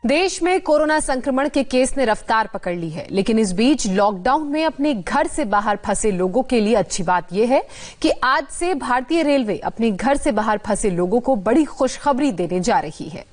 देश में कोरोना संक्रमण के केस ने रफ्तार पकड़ ली है, लेकिन इस बीच लॉकडाउन में अपने घर से बाहर फंसे लोगों के लिए अच्छी बात यह है कि आज से भारतीय रेलवे अपने घर से बाहर फंसे लोगों को बड़ी खुशखबरी देने जा रही है।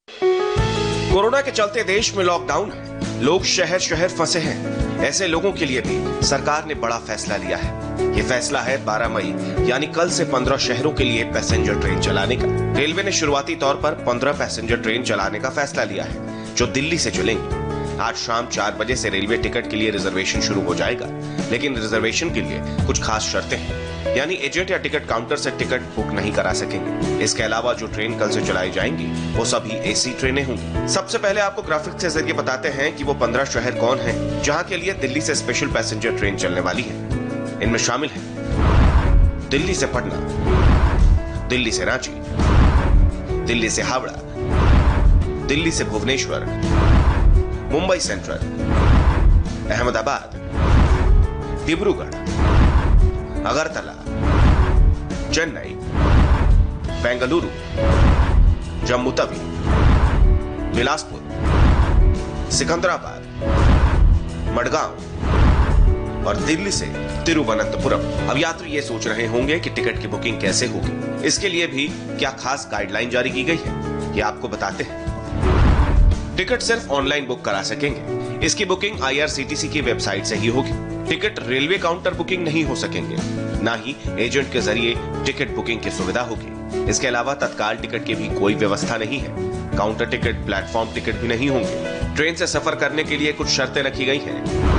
कोरोना के चलते देश में लॉकडाउन है, लोग शहर शहर फंसे हैं। ऐसे लोगों के लिए भी सरकार ने बड़ा फैसला लिया है। ये फैसला है 12 मई यानी कल से 15 शहरों के लिए पैसेंजर ट्रेन चलाने का। रेलवे ने शुरुआती तौर पर 15 पैसेंजर ट्रेन चलाने का फैसला लिया है, जो दिल्ली से चलेंगी। आज शाम 4 बजे से रेलवे टिकट के लिए रिजर्वेशन शुरू हो जाएगा, लेकिन रिजर्वेशन के लिए कुछ खास शर्तें हैं, यानी एजेंट या टिकट काउंटर से टिकट बुक नहीं करा सकेंगे। इसके अलावा जो ट्रेन कल से चलाई जाएंगी वो सभी एसी ट्रेनें होंगी। सबसे पहले आपको ग्राफिक के जरिए बताते हैं कि वो 15 शहर कौन हैं, जहां के लिए दिल्ली से स्पेशल पैसेंजर ट्रेन चलने वाली है। इनमें शामिल है दिल्ली से पटना, दिल्ली से रांची, दिल्ली से हावड़ा, दिल्ली से भुवनेश्वर, मुंबई सेंट्रल, अहमदाबाद, डिब्रूगढ़, अगरतला, चेन्नई, बेंगलुरु, जम्मू तवी, बिलासपुर, सिकंदराबाद, मडगांव और दिल्ली से तिरुवनंतपुरम। अब यात्री ये सोच रहे होंगे कि टिकट की बुकिंग कैसे होगी। इसके लिए भी क्या खास गाइडलाइन जारी की गई है, ये आपको बताते हैं। टिकट सिर्फ ऑनलाइन बुक करा सकेंगे। इसकी बुकिंग IRCTC की वेबसाइट से ही होगी। टिकट रेलवे काउंटर बुकिंग नहीं हो सकेंगे, ना ही एजेंट के जरिए टिकट बुकिंग की सुविधा होगी। इसके अलावा तत्काल टिकट की भी कोई व्यवस्था नहीं है। काउंटर टिकट, प्लेटफॉर्म टिकट भी नहीं होंगे। ट्रेन से सफर करने के लिए कुछ शर्तें रखी गई हैं।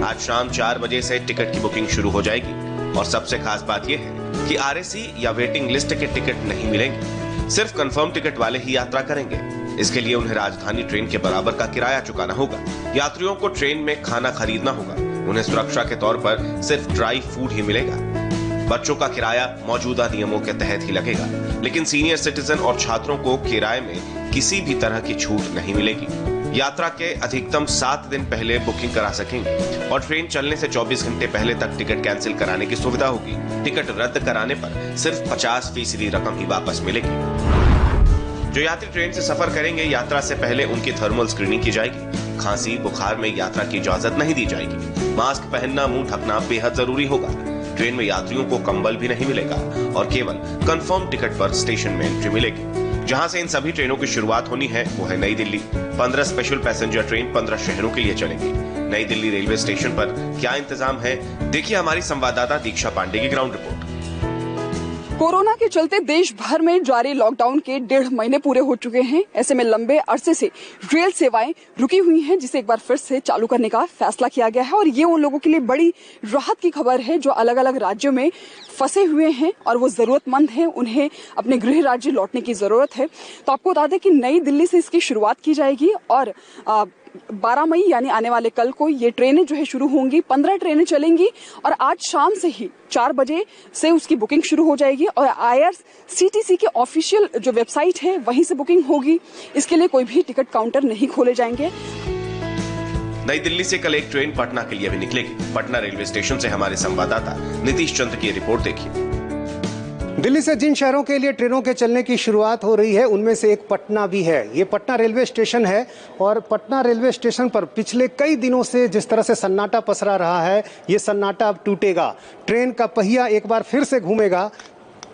आज शाम 4 बजे से टिकट की बुकिंग शुरू हो जाएगी और सबसे खास बात यह है कि RAC या वेटिंग लिस्ट के टिकट नहीं मिलेंगे। सिर्फ कंफर्म टिकट वाले ही यात्रा करेंगे। इसके लिए उन्हें राजधानी ट्रेन के बराबर का किराया चुकाना होगा। यात्रियों को ट्रेन में खाना खरीदना होगा। उन्हें सुरक्षा के तौर पर सिर्फ ड्राई फूड ही मिलेगा। बच्चों का किराया मौजूदा नियमों के तहत ही लगेगा, लेकिन सीनियर सिटीजन और छात्रों को किराए में किसी भी तरह की छूट नहीं मिलेगी। यात्रा के अधिकतम 7 दिन पहले बुकिंग करा सकेंगे और ट्रेन चलने से 24 घंटे पहले तक टिकट कैंसिल कराने की सुविधा होगी। टिकट रद्द कराने पर सिर्फ 50% रकम ही वापस मिलेगी। जो यात्री ट्रेन से सफर करेंगे, यात्रा से पहले उनकी थर्मल स्क्रीनिंग की जाएगी। खांसी, बुखार में यात्रा की इजाजत नहीं दी जाएगी। मास्क पहनना, मुंह ढकना बेहद जरूरी होगा। ट्रेन में यात्रियों को कंबल भी नहीं मिलेगा और केवल कंफर्म टिकट पर स्टेशन में एंट्री मिलेगी। जहां से इन सभी ट्रेनों की शुरुआत होनी है वो है नई दिल्ली। 15 स्पेशल पैसेंजर ट्रेन 15 शहरों के लिए चलेंगी। नई दिल्ली रेलवे स्टेशन पर क्या इंतजाम है, देखिए हमारी संवाददाता दीक्षा पांडे की ग्राउंड रिपोर्ट। कोरोना के चलते देश भर में जारी लॉकडाउन के 1.5 महीने पूरे हो चुके हैं। ऐसे में लंबे अरसे से रेल सेवाएं रुकी हुई हैं, जिसे एक बार फिर से चालू करने का फैसला किया गया है। और ये उन लोगों के लिए बड़ी राहत की खबर है जो अलग अलग राज्यों में फंसे हुए हैं और वो जरूरतमंद हैं, उन्हें अपने गृह राज्य लौटने की जरूरत है। तो आपको बता दें कि नई दिल्ली से इसकी शुरुआत की जाएगी और 12 मई यानी आने वाले कल को ये ट्रेनें जो है शुरू होंगी। 15 ट्रेनें चलेंगी और आज शाम से ही 4 बजे से उसकी बुकिंग शुरू हो जाएगी और IRCTC के ऑफिशियल जो वेबसाइट है वहीं से बुकिंग होगी। इसके लिए कोई भी टिकट काउंटर नहीं खोले जाएंगे। नई दिल्ली से कल एक ट्रेन पटना के लिए भी निकलेगी। पटना रेलवे स्टेशन से हमारे संवाददाता नीतीश चंद्र की रिपोर्ट देखिए। दिल्ली से जिन शहरों के लिए ट्रेनों के चलने की शुरुआत हो रही है उनमें से एक पटना भी है। ये पटना रेलवे स्टेशन है और पटना रेलवे स्टेशन पर पिछले कई दिनों से जिस तरह से सन्नाटा पसरा रहा है, ये सन्नाटा अब टूटेगा। ट्रेन का पहिया एक बार फिर से घूमेगा।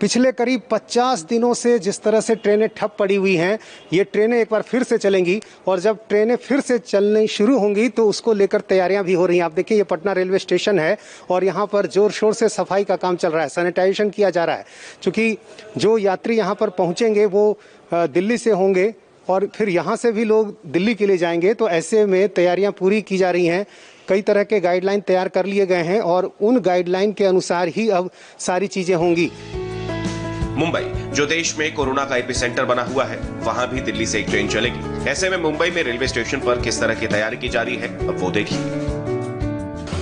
पिछले करीब 50 दिनों से जिस तरह से ट्रेनें ठप पड़ी हुई हैं, ये ट्रेनें एक बार फिर से चलेंगी और जब ट्रेनें फिर से चलनी शुरू होंगी तो उसको लेकर तैयारियां भी हो रही हैं। आप देखिए ये पटना रेलवे स्टेशन है और यहाँ पर जोर शोर से सफाई का काम चल रहा है, सैनिटाइजेशन किया जा रहा है। चूँकि जो यात्री यहाँ पर पहुँचेंगे वो दिल्ली से होंगे और फिर यहाँ से भी लोग दिल्ली के लिए जाएंगे, तो ऐसे में तैयारियाँ पूरी की जा रही हैं। कई तरह के गाइडलाइन तैयार कर लिए गए हैं और उन गाइडलाइन के अनुसार ही अब सारी चीज़ें होंगी। मुंबई, जो देश में कोरोना का एपिसेंटर बना हुआ है, वहां भी दिल्ली से एक ट्रेन चलेगी। ऐसे में मुंबई में रेलवे स्टेशन पर किस तरह की तैयारी की जा रही है, अब वो देखिए।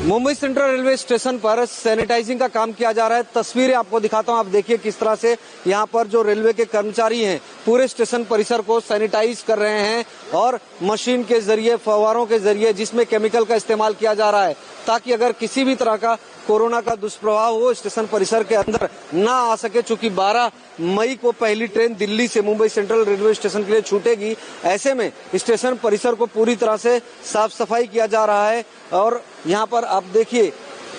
मुंबई सेंट्रल रेलवे स्टेशन पर सैनिटाइजिंग का काम किया जा रहा है। तस्वीरें आपको दिखाता हूं, आप देखिए किस तरह से यहां पर जो रेलवे के कर्मचारी हैं पूरे स्टेशन परिसर को सैनिटाइज कर रहे हैं और मशीन के जरिए, फव्वारों के जरिए, जिसमें केमिकल का इस्तेमाल किया जा रहा है ताकि अगर किसी भी तरह का कोरोना का दुष्प्रभाव वो स्टेशन परिसर के अंदर ना आ सके, चूंकि 12 मई को पहली ट्रेन दिल्ली से मुंबई सेंट्रल रेलवे स्टेशन के लिए छूटेगी। ऐसे में स्टेशन परिसर को पूरी तरह से साफ सफाई किया जा रहा है और यहाँ पर आप देखिए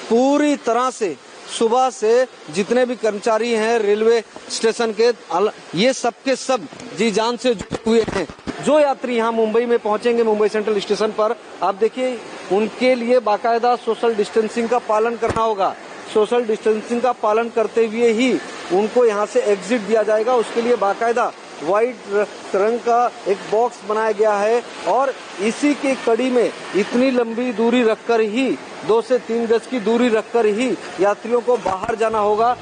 पूरी तरह से सुबह से जितने भी कर्मचारी हैं रेलवे स्टेशन के, ये सब के सब जी जान से जुटे हुए हैं। जो यात्री यहाँ मुंबई में पहुंचेंगे मुंबई सेंट्रल स्टेशन पर, आप देखिए उनके लिए बाकायदा सोशल डिस्टेंसिंग का पालन करना होगा। सोशल डिस्टेंसिंग का पालन करते हुए ही उनको यहाँ से एग्जिट दिया जाएगा। उसके लिए बाकायदा व्हाइट रंग का एक बॉक्स बनाया गया है और इसी की कड़ी में इतनी लंबी दूरी रखकर ही 2 से 3 गज की दूरी रखकर ही यात्रियों को बाहर जाना होगा।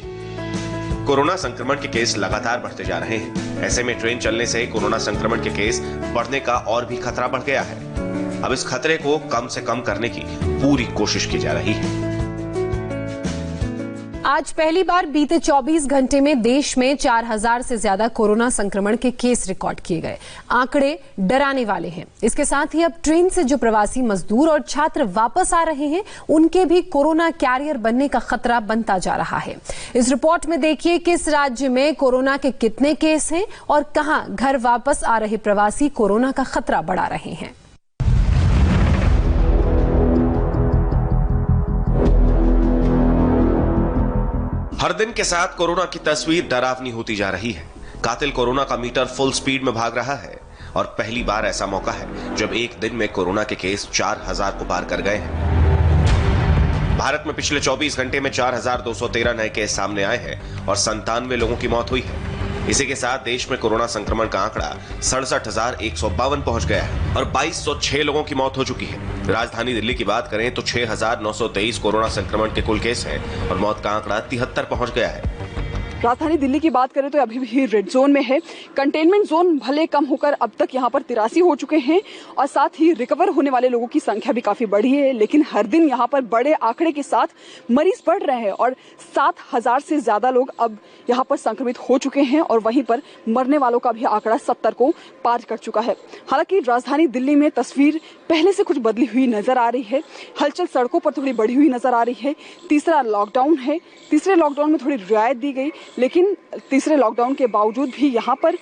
कोरोना संक्रमण के केस लगातार बढ़ते जा रहे हैं। ऐसे में ट्रेन चलने से कोरोना संक्रमण के केस बढ़ने का और भी खतरा बढ़ गया है। अब इस खतरे को कम से कम करने की पूरी कोशिश की जा रही है। आज पहली बार बीते 24 घंटे में देश में 4000 से ज्यादा कोरोना संक्रमण के केस रिकॉर्ड किए गए। आंकड़े डराने वाले हैं। इसके साथ ही अब ट्रेन से जो प्रवासी मजदूर और छात्र वापस आ रहे हैं, उनके भी कोरोना कैरियर बनने का खतरा बनता जा रहा है। इस रिपोर्ट में देखिए किस राज्य में कोरोना के कितने केस हैं और कहां घर वापस आ रहे प्रवासी कोरोना का खतरा बढ़ा रहे हैं। हर दिन के साथ कोरोना की तस्वीर डरावनी होती जा रही है। कातिल कोरोना का मीटर फुल स्पीड में भाग रहा है और पहली बार ऐसा मौका है जब एक दिन में कोरोना के केस 4000 को पार कर गए हैं। भारत में पिछले 24 घंटे में 4213 नए केस सामने आए हैं और 97 लोगों की मौत हुई है। इसी के साथ देश में कोरोना संक्रमण का आंकड़ा 67,152 पहुंच गया है और 2206 लोगों की मौत हो चुकी है। राजधानी दिल्ली की बात करें तो 6,923 कोरोना संक्रमण के कुल केस हैं और मौत का आंकड़ा 73 पहुंच गया है। राजधानी दिल्ली की बात करें तो अभी भी रेड जोन में है। कंटेनमेंट जोन भले कम होकर अब तक यहाँ पर 83 हो चुके हैं और साथ ही रिकवर होने वाले लोगों की संख्या भी काफी बढ़ी है, लेकिन हर दिन यहाँ पर बड़े आंकड़े के साथ मरीज बढ़ रहे हैं और 7000 से ज्यादा लोग अब यहाँ पर संक्रमित हो चुके हैं और वहीं पर मरने वालों का भी आंकड़ा 70 को पार कर चुका है। हालांकि राजधानी दिल्ली में तस्वीर पहले से कुछ बदली हुई नजर आ रही है। हलचल सड़कों पर थोड़ी बढ़ी हुई नजर आ रही है। तीसरा लॉकडाउन है। तीसरे लॉकडाउन में थोड़ी रियायत दी गई, लेकिन तीसरे लॉकडाउन के बावजूद भी यहाँ पर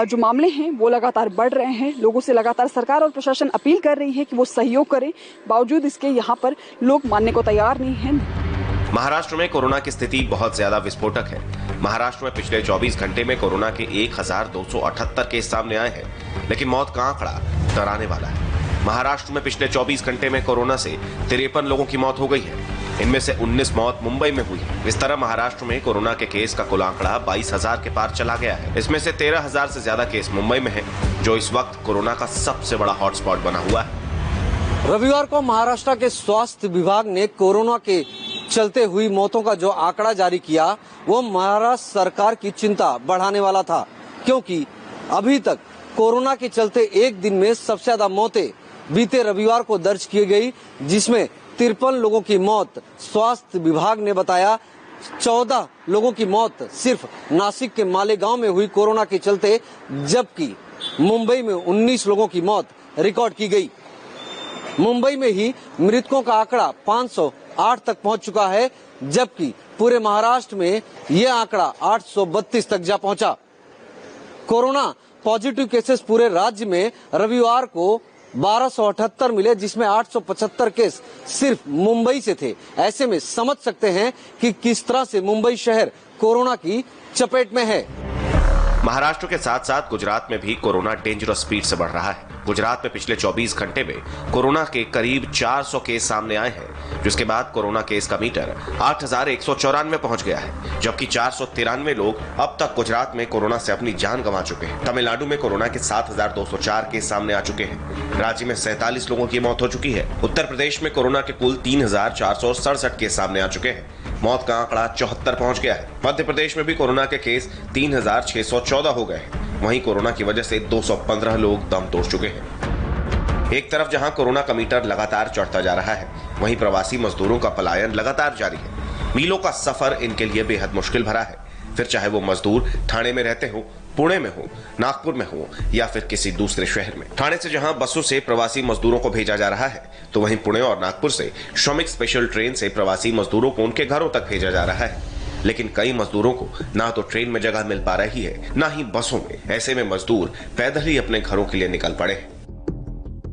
जो मामले हैं वो लगातार बढ़ रहे हैं। लोगों से लगातार सरकार और प्रशासन अपील कर रही है कि वो सहयोग करें, बावजूद इसके यहाँ पर लोग मानने को तैयार नहीं हैं। महाराष्ट्र में कोरोना की स्थिति बहुत ज्यादा विस्फोटक है। महाराष्ट्र में पिछले 24 घंटे में कोरोना के 1278 केस सामने आए हैं, लेकिन मौत का आंकड़ा डराने वाला है। महाराष्ट्र में पिछले 24 घंटे में कोरोना से 53 लोगों की मौत हो गई है। इनमें से 19 मौत मुंबई में हुई है। इस तरह महाराष्ट्र में कोरोना के केस का कुल आंकड़ा 22,000 के पार चला गया है। इसमें से 13,000 से ज्यादा केस मुंबई में हैं, जो इस वक्त कोरोना का सबसे बड़ा हॉटस्पॉट बना हुआ है। रविवार को महाराष्ट्र के स्वास्थ्य विभाग ने कोरोना के चलते हुई मौतों का जो आंकड़ा जारी किया, वो महाराष्ट्र सरकार की चिंता बढ़ाने वाला था, क्योंकि अभी तक कोरोना के चलते एक दिन में सबसे ज्यादा मौतें बीते रविवार को दर्ज की गई, जिसमें 53 लोगों की मौत स्वास्थ्य विभाग ने बताया। 14 लोगों की मौत सिर्फ नासिक के मालेगांव में हुई कोरोना के चलते, जबकि मुंबई में 19 लोगों की मौत रिकॉर्ड की गई। मुंबई में ही मृतकों का आंकड़ा 508 तक पहुंच चुका है, जबकि पूरे महाराष्ट्र में यह आंकड़ा 832 तक जा पहुंचा। कोरोना पॉजिटिव केसेस पूरे राज्य में रविवार को 1278 मिले, जिसमें 875 केस सिर्फ मुंबई से थे। ऐसे में समझ सकते हैं कि किस तरह से मुंबई शहर कोरोना की चपेट में है। महाराष्ट्र के साथ साथ गुजरात में भी कोरोना डेंजरस स्पीड से बढ़ रहा है। गुजरात में पिछले 24 घंटे में कोरोना के करीब 400 केस सामने आए हैं, जिसके बाद कोरोना केस का मीटर 8,194 पहुंच गया है, जबकि 493 लोग अब तक गुजरात में कोरोना से अपनी जान गंवा चुके हैं। तमिलनाडु में कोरोना के 7,204 केस सामने आ चुके हैं। राज्य में 47 लोगों की मौत हो चुकी है। उत्तर प्रदेश में कोरोना के कुल 3,467 केस सामने आ चुके हैं। मौत का आंकड़ा 74 पहुंच गया है। मध्य प्रदेश में भी कोरोना के केस 3,614 हो गए हैं। वहीं कोरोना की वजह से 215 लोग दम तोड़ चुके हैं। एक तरफ जहां कोरोना का मीटर लगातार चढ़ता जा रहा है, वहीं प्रवासी मजदूरों का पलायन लगातार जारी है। मीलों का सफर इनके लिए बेहद मुश्किल भरा है। फिर चाहे वो मजदूर ठाणे में रहते हो, पुणे में हो, नागपुर में हो या फिर किसी दूसरे शहर में। ठाणे से जहां बसों से प्रवासी मजदूरों को भेजा जा रहा है, तो वहीं पुणे और नागपुर से श्रमिक स्पेशल ट्रेन से प्रवासी मजदूरों को उनके घरों तक भेजा जा रहा है। लेकिन कई मजदूरों को ना तो ट्रेन में जगह मिल पा रही है, ना ही बसों में। ऐसे में मजदूर पैदल ही अपने घरों के लिए निकल पड़े हैं।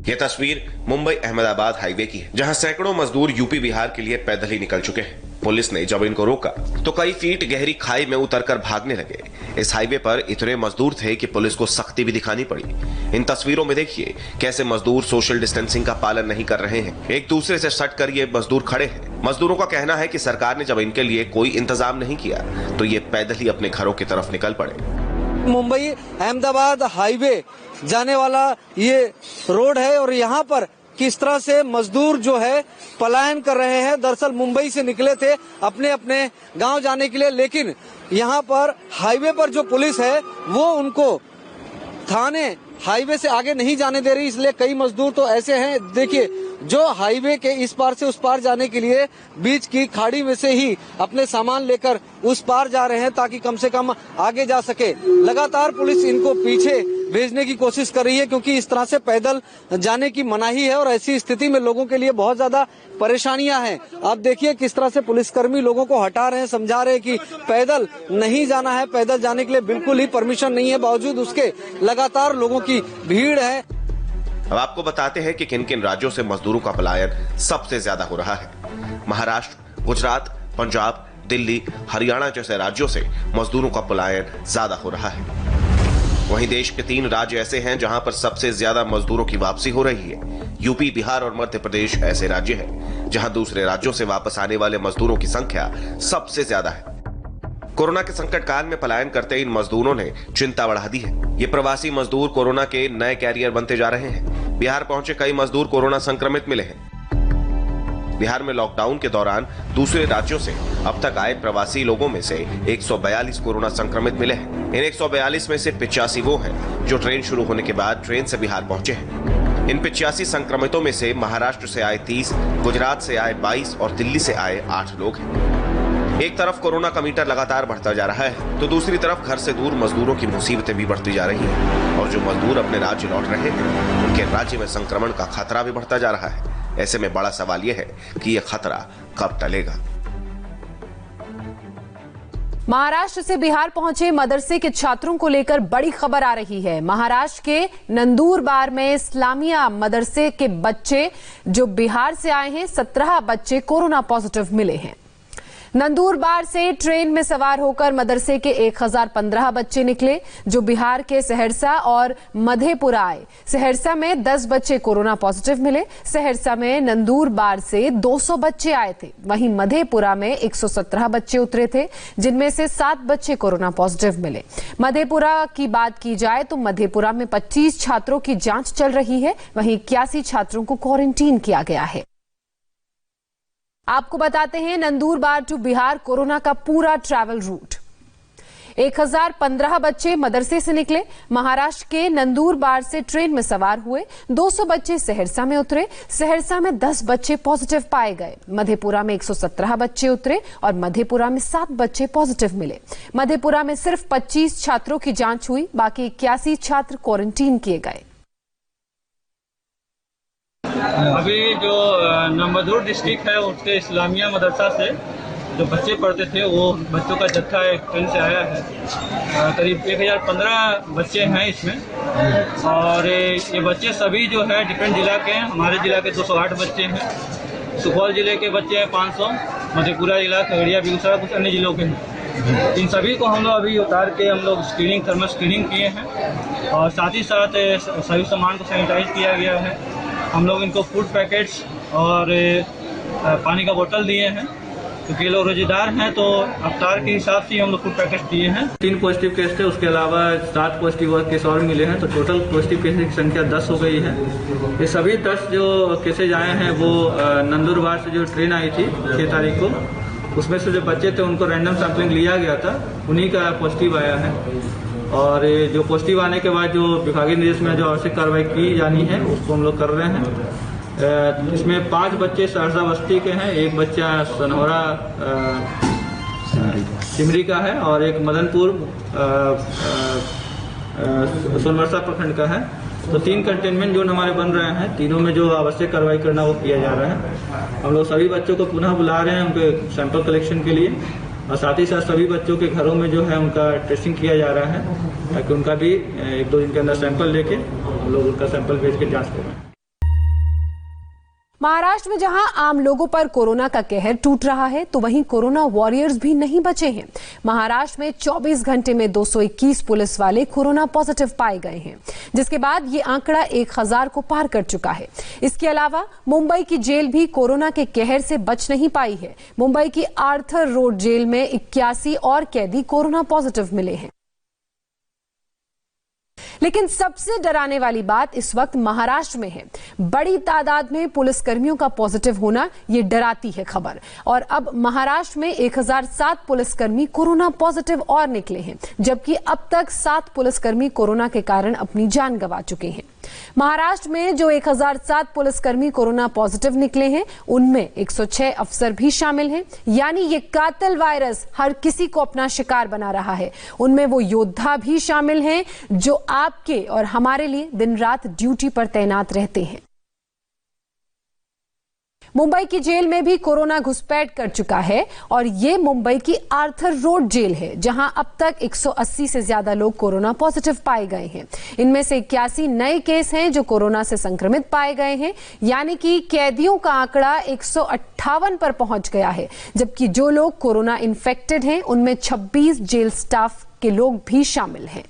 यह तस्वीर मुंबई अहमदाबाद हाईवे की है, जहां सैकड़ों मजदूर यूपी बिहार के लिए पैदल ही निकल चुके हैं। पुलिस ने जब इनको रोका तो कई फीट गहरी खाई में उतरकर भागने लगे। इस हाईवे पर इतने मजदूर थे कि पुलिस को सख्ती भी दिखानी पड़ी। इन तस्वीरों में देखिए कैसे मजदूर सोशल डिस्टेंसिंग का पालन नहीं कर रहे हैं, एक दूसरे से सट कर ये मजदूर खड़े हैं। मजदूरों का कहना है कि सरकार ने जब इनके लिए कोई इंतजाम नहीं किया तो ये पैदल ही अपने घरों की तरफ निकल पड़े। मुंबई अहमदाबाद हाईवे जाने वाला ये रोड है और यहाँ पर किस तरह से मजदूर जो है पलायन कर रहे हैं। दरअसल मुंबई से निकले थे अपने अपने गांव जाने के लिए, लेकिन यहाँ पर हाईवे पर जो पुलिस है वो उनको थाने हाईवे से आगे नहीं जाने दे रही। इसलिए कई मजदूर तो ऐसे हैं, देखिए, जो हाईवे के इस पार से उस पार जाने के लिए बीच की खाड़ी में से ही अपने सामान लेकर उस पार जा रहे हैं ताकि कम से कम आगे जा सके। लगातार पुलिस इनको पीछे भेजने की कोशिश कर रही है क्योंकि इस तरह से पैदल जाने की मनाही है और ऐसी स्थिति में लोगों के लिए बहुत ज्यादा परेशानियां हैं। आप देखिए किस तरह से पुलिसकर्मी लोगों को हटा रहे हैं, समझा रहे हैं कि पैदल नहीं जाना है, पैदल जाने के लिए बिल्कुल ही परमिशन नहीं है। बावजूद उसके लगातार लोगों की भीड़ है। अब आपको बताते हैं कि किन किन राज्यों से मजदूरों का पलायन सबसे ज्यादा हो रहा है। महाराष्ट्र, गुजरात, पंजाब, दिल्ली, हरियाणा जैसे राज्यों से मजदूरों का पलायन ज्यादा हो रहा है। वहीं देश के 3 राज्य ऐसे हैं जहां पर सबसे ज्यादा मजदूरों की वापसी हो रही है। यूपी, बिहार और मध्य प्रदेश ऐसे राज्य हैं जहां दूसरे राज्यों से वापस आने वाले मजदूरों की संख्या सबसे ज्यादा है। कोरोना के संकट काल में पलायन करते इन मजदूरों ने चिंता बढ़ा दी है। ये प्रवासी मजदूर कोरोना के नए कैरियर बनते जा रहे हैं। बिहार पहुंचे कई मजदूर कोरोना संक्रमित मिले हैं। बिहार में लॉकडाउन के दौरान दूसरे राज्यों से अब तक आए प्रवासी लोगों में से 142 कोरोना संक्रमित मिले हैं। इन 142 में से 85 वो हैं जो ट्रेन शुरू होने के बाद ट्रेन से बिहार पहुंचे हैं। इन 85 संक्रमितों में से महाराष्ट्र से आए 30, गुजरात से आए 22 और दिल्ली से आए 8 लोग हैं। एक तरफ कोरोना का मीटर लगातार बढ़ता जा रहा है तो दूसरी तरफ घर से दूर मजदूरों की मुसीबतें भी बढ़ती जा रही हैं और जो मजदूर अपने राज्य लौट रहे हैं उनके राज्य में संक्रमण का खतरा भी बढ़ता जा रहा है। ऐसे में बड़ा सवाल यह है कि यह खतरा कब टलेगा। महाराष्ट्र से बिहार पहुंचे मदरसे के छात्रों को लेकर बड़ी खबर आ रही है। महाराष्ट्र के नंदुरबार में इस्लामिया मदरसे के बच्चे जो बिहार से आए हैं, 17 बच्चे कोरोना पॉजिटिव मिले हैं। नंदुरबार से ट्रेन में सवार होकर मदरसे के 1015 बच्चे निकले जो बिहार के सहरसा और मधेपुरा आए। सहरसा में 10 बच्चे कोरोना पॉजिटिव मिले। सहरसा में नंदुरबार से 200 बच्चे आए थे। वहीं मधेपुरा में 117 बच्चे उतरे थे जिनमें से 7 बच्चे कोरोना पॉजिटिव मिले। मधेपुरा की बात की जाए तो मधेपुरा में 25 छात्रों की जांच चल रही है। वहीं 81 छात्रों को क्वारंटीन किया गया है। आपको बताते हैं नंदुरबार टू बिहार कोरोना का पूरा ट्रैवल रूट। 1015 बच्चे मदरसे से निकले। महाराष्ट्र के नंदुरबार से ट्रेन में सवार हुए। 200 बच्चे सहरसा में उतरे। सहरसा में 10 बच्चे पॉजिटिव पाए गए। मधेपुरा में 117 बच्चे उतरे और मधेपुरा में 7 बच्चे पॉजिटिव मिले। मधेपुरा में सिर्फ 25 छात्रों की जांच हुई, बाकी 81 छात्र क्वारंटीन किए गए। अभी जो नंबरदूर डिस्ट्रिक्ट है उसके इस्लामिया मदरसा से जो बच्चे पढ़ते थे वो बच्चों का जत्था एक ट्रेन से आया है। करीब 1015 बच्चे हैं इसमें और ये बच्चे सभी जो है डिफरेंट जिला के हैं। हमारे जिला के 208 बच्चे हैं, सुपौल जिले के बच्चे हैं 500, मधेपुरा जिला, खगड़िया, बेगूसराय, कुछ अन्य जिलों के हैं। इन सभी को हम लोग अभी उतार के हम लोग थर्मल स्क्रीनिंग किए हैं और साथ ही साथ सभी सामान को सैनिटाइज किया गया है। हम लोग इनको फूड पैकेट्स और पानी का बोतल दिए हैं क्योंकि ये लोग रोजेदार हैं तो अवतार के हिसाब से हम लोग फूड पैकेट्स दिए हैं। 3 पॉजिटिव केस थे, उसके अलावा 7 पॉजिटिव केस और मिले हैं तो टोटल पॉजिटिव केस की संख्या 10 हो गई है। ये सभी 10 जो केसेज आए हैं वो नंदुरबार से जो ट्रेन आई थी 6 तारीख को, उसमें से जो बच्चे थे उनको रैंडम सैंपलिंग लिया गया था, उन्हीं का पॉजिटिव आया है। और जो पॉजिटिव आने के बाद जो विभागीय निर्देश में जो आवश्यक कार्रवाई की जानी है उसको हम लोग कर रहे हैं। इसमें 5 बच्चे सहरसा बस्ती के हैं, 1 बच्चा सनहोरा सिमरी का है और एक मदनपुर सोनवर्षा प्रखंड का है। तो 3 कंटेनमेंट जोन हमारे बन रहे हैं, तीनों में जो आवश्यक कार्रवाई करना वो किया जा रहा है। हम लोग सभी बच्चों को पुनः बुला रहे हैं उनके सैंपल कलेक्शन के लिए, और साथ ही साथ सभी बच्चों के घरों में जो है उनका टेस्टिंग किया जा रहा है, ताकि उनका भी 1-2 दिन के अंदर सैंपल लेके हम लोग उनका सैंपल भेज के जांच करें। महाराष्ट्र में जहां आम लोगों पर कोरोना का कहर टूट रहा है, तो वहीं कोरोना वॉरियर्स भी नहीं बचे हैं। महाराष्ट्र में 24 घंटे में 221 पुलिस वाले कोरोना पॉजिटिव पाए गए हैं, जिसके बाद ये आंकड़ा 1000 को पार कर चुका है। इसके अलावा मुंबई की जेल भी कोरोना के कहर से बच नहीं पाई है। मुंबई की आर्थर रोड जेल में 81 और कैदी कोरोना पॉजिटिव मिले हैं। लेकिन सबसे डराने वाली बात इस वक्त महाराष्ट्र में है। बड़ी तादाद में पुलिसकर्मियों का पॉजिटिव होना ये डराती है खबर। और अब महाराष्ट्र में 1007 पुलिसकर्मी कोरोना पॉजिटिव और निकले हैं, जबकि अब तक 7 पुलिसकर्मी कोरोना के कारण अपनी जान गंवा चुके हैं। महाराष्ट्र में जो 1007 पुलिसकर्मी कोरोना पॉजिटिव निकले हैं, उनमें 106 अफसर भी शामिल हैं। यानी ये कातिल वायरस हर किसी को अपना शिकार बना रहा है। उनमें वो योद्धा भी शामिल हैं जो आपके और हमारे लिए दिन रात ड्यूटी पर तैनात रहते हैं। मुंबई की जेल में भी कोरोना घुसपैठ कर चुका है, और ये मुंबई की आर्थर रोड जेल है, जहां अब तक 180 से ज्यादा लोग कोरोना पॉजिटिव पाए गए हैं। इनमें से 81 नए केस हैं जो कोरोना से संक्रमित पाए गए हैं, यानी कि कैदियों का आंकड़ा 158 पर पहुंच गया है। जबकि जो लोग कोरोना इन्फेक्टेड हैं, उनमें 26 जेल स्टाफ के लोग भी शामिल हैं।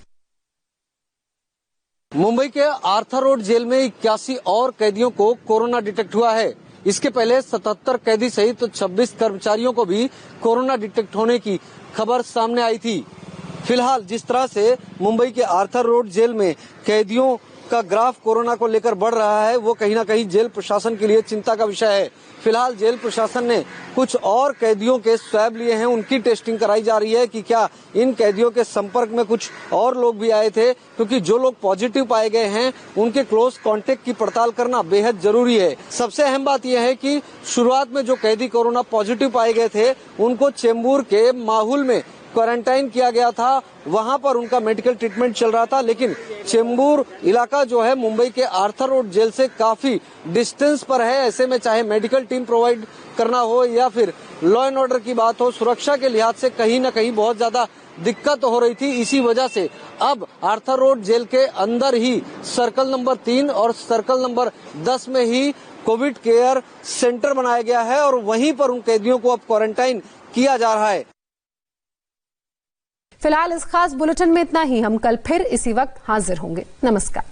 मुंबई के आर्थर रोड जेल में 81 और कैदियों को कोरोना डिटेक्ट हुआ है। इसके पहले 77 कैदी सहित 26 कर्मचारियों को भी कोरोना डिटेक्ट होने की खबर सामने आई थी। फिलहाल जिस तरह से मुंबई के आर्थर रोड जेल में कैदियों का ग्राफ कोरोना को लेकर बढ़ रहा है, वो कहीं ना कहीं जेल प्रशासन के लिए चिंता का विषय है। फिलहाल जेल प्रशासन ने कुछ और कैदियों के स्वैब लिए हैं, उनकी टेस्टिंग कराई जा रही है कि क्या इन कैदियों के संपर्क में कुछ और लोग भी आए थे, क्योंकि जो लोग पॉजिटिव पाए गए हैं उनके क्लोज कांटेक्ट की पड़ताल करना बेहद जरूरी है। सबसे अहम बात यह है कि शुरुआत में जो कैदी कोरोना पॉजिटिव पाए गए थे, उनको चेंबूर के माहौल में क्वारंटाइन किया गया था, वहां पर उनका मेडिकल ट्रीटमेंट चल रहा था। लेकिन चेंबूर इलाका जो है मुंबई के आर्थर रोड जेल से काफी डिस्टेंस पर है। ऐसे में चाहे मेडिकल टीम प्रोवाइड करना हो या फिर लॉ एंड ऑर्डर की बात हो, सुरक्षा के लिहाज से कहीं न कहीं बहुत ज्यादा दिक्कत हो रही थी। इसी वजह से अब आर्थर रोड जेल के अंदर ही सर्कल नंबर 3 और सर्कल नंबर 10 में ही कोविड केयर सेंटर बनाया गया है, और वहीं पर उन कैदियों को अब क्वारंटाइन किया जा रहा है। फिलहाल इस खास बुलेटिन में इतना ही। हम कल फिर इसी वक्त हाजिर होंगे। नमस्कार।